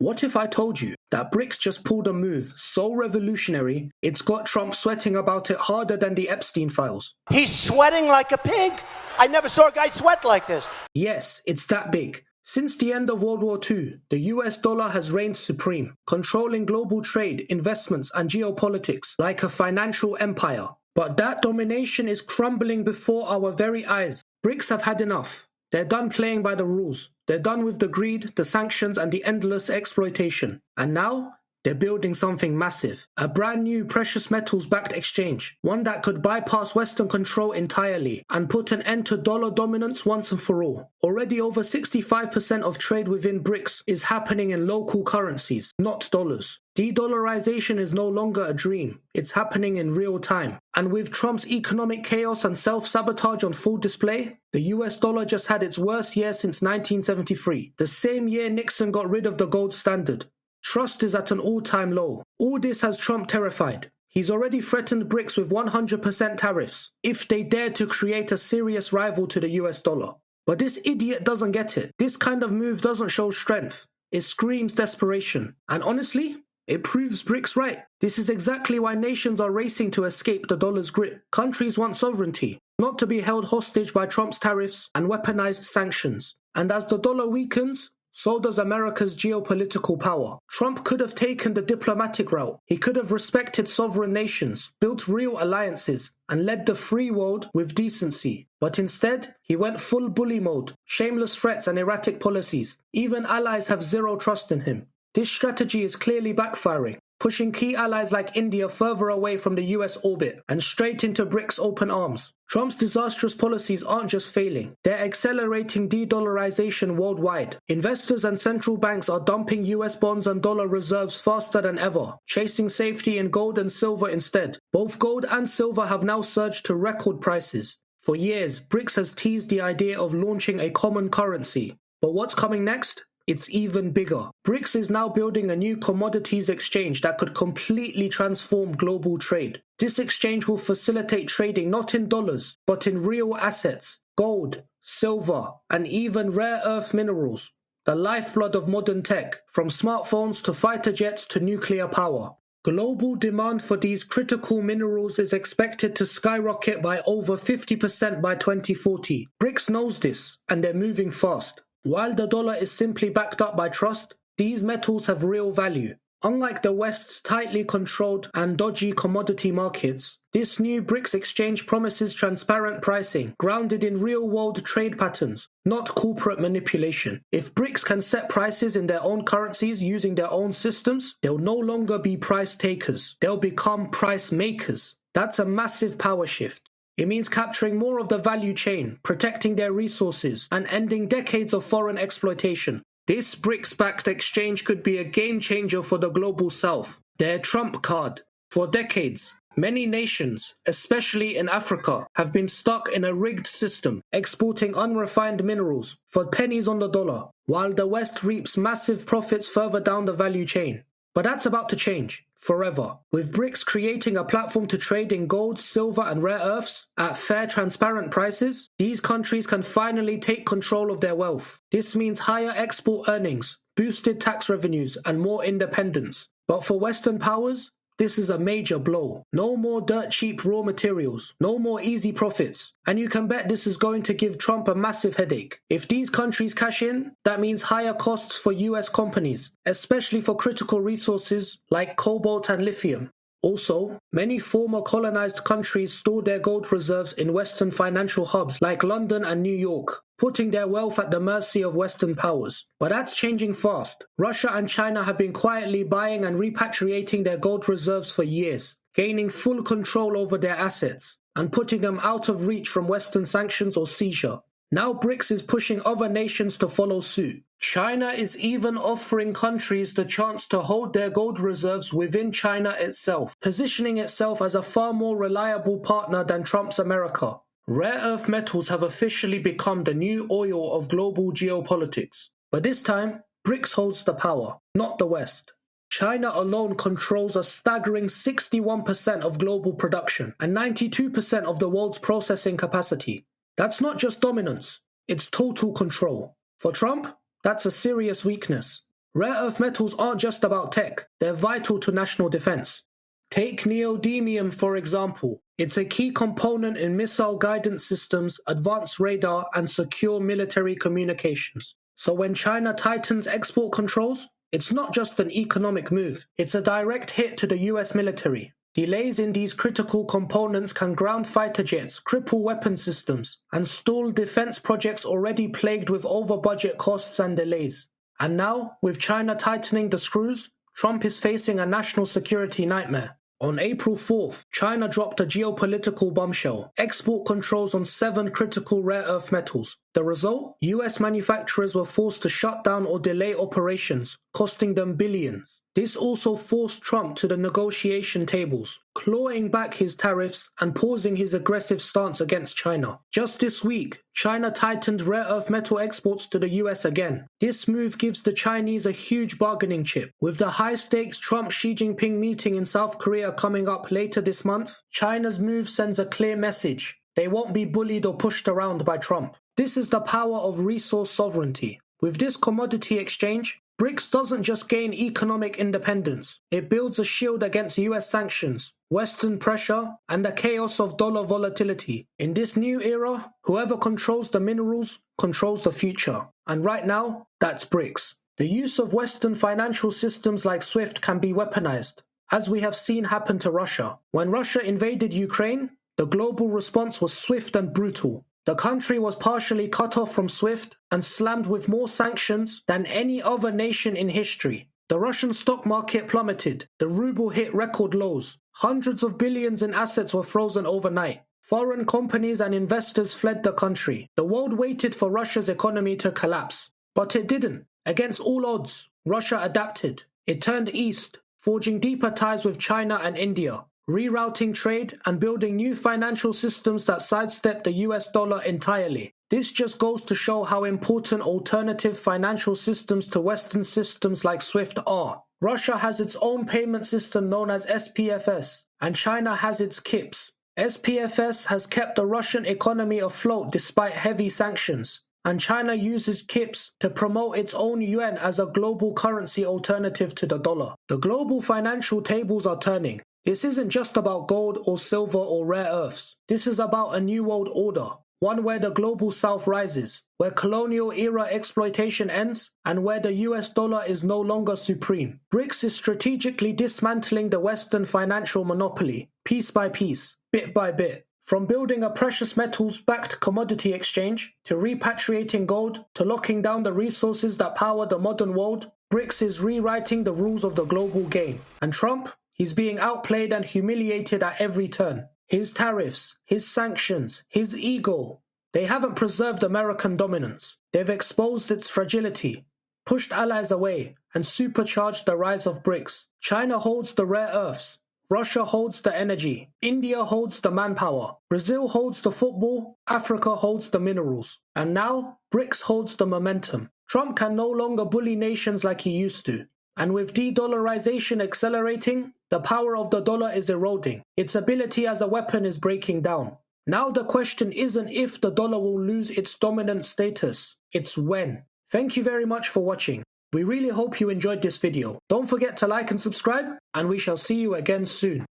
What if I told you that BRICS just pulled a move so revolutionary, it's got Trump sweating about it harder than the Epstein files? He's sweating like a pig. I never saw a guy sweat like this. Yes, it's that big. Since the end of World War II, the US dollar has reigned supreme, controlling global trade, investments, and geopolitics like a financial empire. But that domination is crumbling before our very eyes. BRICS have had enough. They're done playing by the rules. They're done with the greed, the sanctions, and the endless exploitation. And now, they're building something massive. A brand new precious metals-backed exchange. One that could bypass Western control entirely and put an end to dollar dominance once and for all. Already over 65% of trade within BRICS is happening in local currencies, not dollars. De-dollarization is no longer a dream. It's happening in real time. And with Trump's economic chaos and self-sabotage on full display, the US dollar just had its worst year since 1973, the same year Nixon got rid of the gold standard. Trust is at an all-time low. All this has Trump terrified. He's already threatened BRICS with 100% tariffs if they dare to create a serious rival to the US dollar. But this idiot doesn't get it. This kind of move doesn't show strength. It screams desperation. And honestly, it proves BRICS right. This is exactly why nations are racing to escape the dollar's grip. Countries want sovereignty, not to be held hostage by Trump's tariffs and weaponized sanctions. And as the dollar weakens, so does America's geopolitical power. Trump could have taken the diplomatic route. He could have respected sovereign nations, built real alliances, and led the free world with decency. But instead, he went full bully mode, shameless threats and erratic policies. Even allies have zero trust in him. This strategy is clearly backfiring, pushing key allies like India further away from the US orbit and straight into BRICS' open arms. Trump's disastrous policies aren't just failing, they're accelerating de-dollarization worldwide. Investors and central banks are dumping US bonds and dollar reserves faster than ever, chasing safety in gold and silver instead. Both gold and silver have now surged to record prices. For years, BRICS has teased the idea of launching a common currency. But what's coming next? It's even bigger. BRICS is now building a new commodities exchange that could completely transform global trade. This exchange will facilitate trading not in dollars, but in real assets, gold, silver, and even rare earth minerals, the lifeblood of modern tech, from smartphones to fighter jets to nuclear power. Global demand for these critical minerals is expected to skyrocket by over 50% by 2040. BRICS knows this, and they're moving fast. While the dollar is simply backed up by trust, these metals have real value. Unlike the West's tightly controlled and dodgy commodity markets, this new BRICS exchange promises transparent pricing, grounded in real-world trade patterns, not corporate manipulation. If BRICS can set prices in their own currencies using their own systems, they'll no longer be price takers. They'll become price makers. That's a massive power shift. It means capturing more of the value chain, protecting their resources, and ending decades of foreign exploitation. This BRICS-backed exchange could be a game-changer for the global south, their trump card. For decades, many nations, especially in Africa, have been stuck in a rigged system, exporting unrefined minerals for pennies on the dollar, while the West reaps massive profits further down the value chain. But that's about to change. Forever. With BRICS creating a platform to trade in gold, silver and rare earths at fair, transparent prices, these countries can finally take control of their wealth. This means higher export earnings, boosted tax revenues and more independence. But for Western powers, this is a major blow. No more dirt cheap raw materials, no more easy profits. And you can bet this is going to give Trump a massive headache. If these countries cash in, that means higher costs for US companies, especially for critical resources like cobalt and lithium. Also, many former colonized countries store their gold reserves in Western financial hubs like London and New York, putting their wealth at the mercy of Western powers. But that's changing fast. Russia and China have been quietly buying and repatriating their gold reserves for years, gaining full control over their assets and putting them out of reach from Western sanctions or seizure. Now BRICS is pushing other nations to follow suit. China is even offering countries the chance to hold their gold reserves within China itself, positioning itself as a far more reliable partner than Trump's America. Rare earth metals have officially become the new oil of global geopolitics. But this time, BRICS holds the power, not the West. China alone controls a staggering 61% of global production and 92% of the world's processing capacity. That's not just dominance, it's total control. For Trump, that's a serious weakness. Rare earth metals aren't just about tech, they're vital to national defense. Take neodymium for example. It's a key component in missile guidance systems, advanced radar, and secure military communications. So when China tightens export controls, it's not just an economic move, it's a direct hit to the US military. Delays in these critical components can ground fighter jets, cripple weapon systems, and stall defense projects already plagued with over-budget costs and delays. And now, with China tightening the screws, Trump is facing a national security nightmare. On April 4th, China dropped a geopolitical bombshell, export controls on 7 critical rare earth metals. The result? US manufacturers were forced to shut down or delay operations, costing them billions. This also forced Trump to the negotiation tables, clawing back his tariffs and pausing his aggressive stance against China. Just this week, China tightened rare earth metal exports to the US again. This move gives the Chinese a huge bargaining chip. With the high-stakes Trump-Xi Jinping meeting in South Korea coming up later this month, China's move sends a clear message. They won't be bullied or pushed around by Trump. This is the power of resource sovereignty. With this commodity exchange, BRICS doesn't just gain economic independence, it builds a shield against US sanctions, Western pressure, and the chaos of dollar volatility. In this new era, whoever controls the minerals controls the future. And right now, that's BRICS. The use of Western financial systems like SWIFT can be weaponized, as we have seen happen to Russia. When Russia invaded Ukraine, the global response was swift and brutal. The country was partially cut off from SWIFT and slammed with more sanctions than any other nation in history. The Russian stock market plummeted, the ruble hit record lows, hundreds of billions in assets were frozen overnight. Foreign companies and investors fled the country. The world waited for Russia's economy to collapse, but it didn't. Against all odds, Russia adapted. It turned east, forging deeper ties with China and India, rerouting trade and building new financial systems that sidestep the US dollar entirely. This just goes to show how important alternative financial systems to Western systems like SWIFT are. Russia has its own payment system known as SPFS, and China has its KIPS. SPFS has kept the Russian economy afloat despite heavy sanctions, and China uses KIPS to promote its own yuan as a global currency alternative to the dollar. The global financial tables are turning. This isn't just about gold or silver or rare earths. This is about a new world order, one where the global south rises, where colonial era exploitation ends, and where the US dollar is no longer supreme. BRICS is strategically dismantling the Western financial monopoly, piece by piece, bit by bit. From building a precious metals-backed commodity exchange, to repatriating gold, to locking down the resources that power the modern world, BRICS is rewriting the rules of the global game. And Trump? He's being outplayed and humiliated at every turn. His tariffs, his sanctions, his ego, they haven't preserved American dominance. They've exposed its fragility, pushed allies away, and supercharged the rise of BRICS. China holds the rare earths. Russia holds the energy. India holds the manpower. Brazil holds the football. Africa holds the minerals. And now, BRICS holds the momentum. Trump can no longer bully nations like he used to. And with de-dollarization accelerating, the power of the dollar is eroding. Its ability as a weapon is breaking down. Now the question isn't if the dollar will lose its dominant status, it's when. Thank you very much for watching. We really hope you enjoyed this video. Don't forget to like and subscribe, and we shall see you again soon.